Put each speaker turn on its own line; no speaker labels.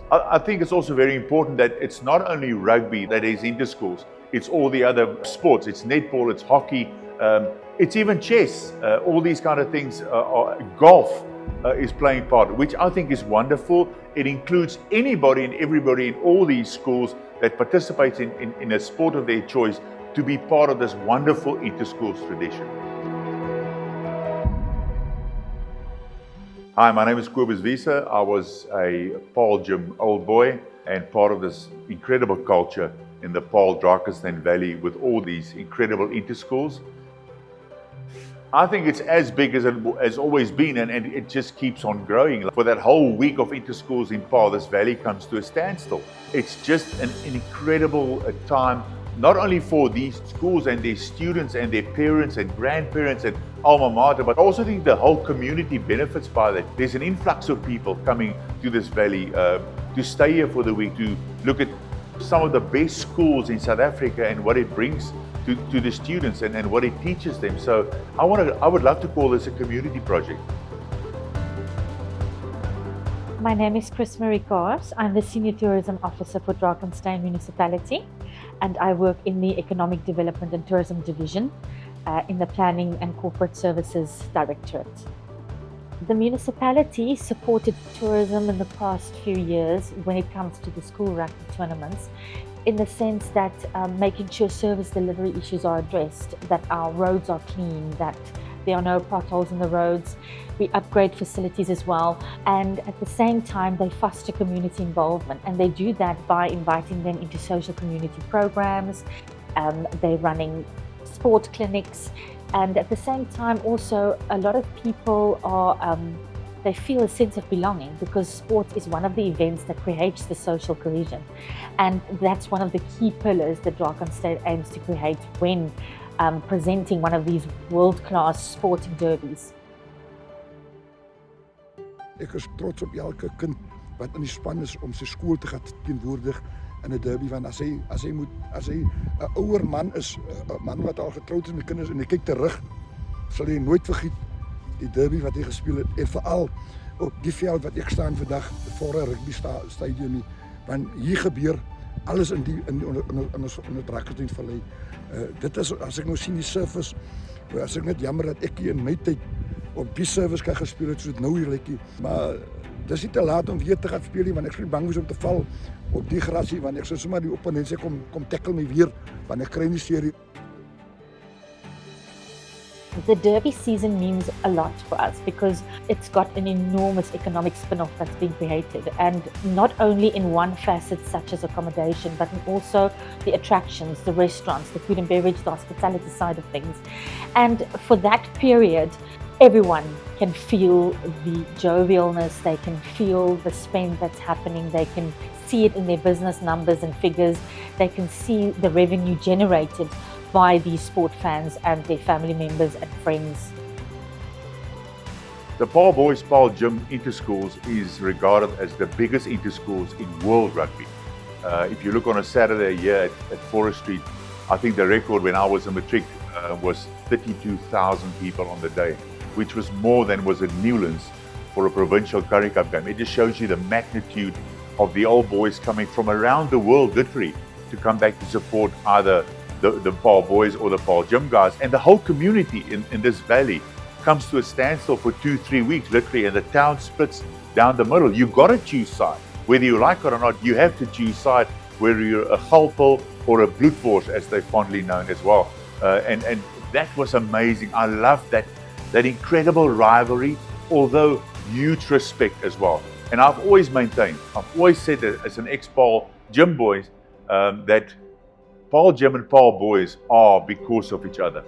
I think it's also very important that it's not only rugby that is inter-schools, it's all the other sports. It's netball, it's hockey, it's even chess. All these kind of things, golf is playing part, which I think is wonderful. It includes anybody and everybody in all these schools that participates in a sport of their choice to be part of this wonderful inter-schools tradition. Hi, my name is Kobus Wiese. I was a Paarl Gym old boy and part of this incredible culture in the Paarl Drakenstein Valley with all these incredible inter-schools. I think it's as big as it has always been, and it just keeps on growing. For that whole week of inter-schools in Paarl, this valley comes to a standstill. It's just an incredible time, not only for these schools and their students and their parents and grandparents and alma mater, but also I think the whole community benefits by that. There's an influx of people coming to this valley to stay here for the week, to look at some of the best schools in South Africa and what it brings to the students and what it teaches them. So I would love to call this a community project.
My name is Chris Marie Kaars. I'm the Senior Tourism Officer for Drakenstein Municipality, and I work in the Economic Development and Tourism Division in the Planning and Corporate Services Directorate. The municipality supported tourism in the past few years when it comes to the school rugby tournaments, in the sense that making sure service delivery issues are addressed, that our roads are clean, that there are no potholes in the roads. We upgrade facilities as well, and at the same time they foster community involvement, and they do that by inviting them into social community programs. They're running sport clinics, and at the same time also a lot of people are they feel a sense of belonging, because sport is one of the events that creates the social cohesion, and that's one of the key pillars that Drakenstein aims to create when presenting one of these world-class sporting derbies.
Ek is trots op elke kind wat in die span is om sy skool te gaan teenwoordig in 'n derby, want as hy 'n ouer man is, 'n man wat al getroud is met kinders en hy kyk terug, sal hy nooit vergeet die derby wat hy gespeel het, en veral op die veld wat ek staan vandag voor 'n rugby stadion nie, want hier gebeur alles in ons Drakenstein Vallei. Dit is, as ek nou sien die surface, as ek net jammer dat ek hier in my tyd op die service kan gespeel het soos dit nou hier lyk, maar dis nie te laat om weer te gaan speel nie, want ek is bang om te val op die grasie, want ek sou sommer die opponent sê kom tackle my weer, want ek kry nie serie.
The derby season means a lot for us because it's got an enormous economic spin-off that's been created, and not only in one facet such as accommodation, but in also the attractions, the restaurants, the food and beverage, the hospitality side of things. And for that period, everyone can feel the jovialness, they can feel the spend that's happening, they can see it in their business numbers and figures, they can see the revenue generated by these sport fans and their family members and friends.
The Paarl Boys Paarl Gym Inter-Schools is regarded as the biggest inter-schools in world rugby. If you look on a Saturday here at Forest Street, I think the record when I was a matric was 32,000 people on the day, which was more than was at Newlands for a provincial Currie Cup game. It just shows you the magnitude of the old boys coming from around the world, literally, to come back to support either the Paarl Boys or the Paarl Gym guys. And the whole community in this valley comes to a standstill for 2-3 weeks, literally, and the town splits down the middle. You've got to choose side. Whether you like it or not, you have to choose side, whether you're a Galpel or a Bloedforce, as they're fondly known as well. And that was amazing. I love that incredible rivalry, although huge respect as well. And I've always maintained, I've always said that as an ex-Paarl Gym boys, that Paarl Gym and Paarl Boys are because of each other.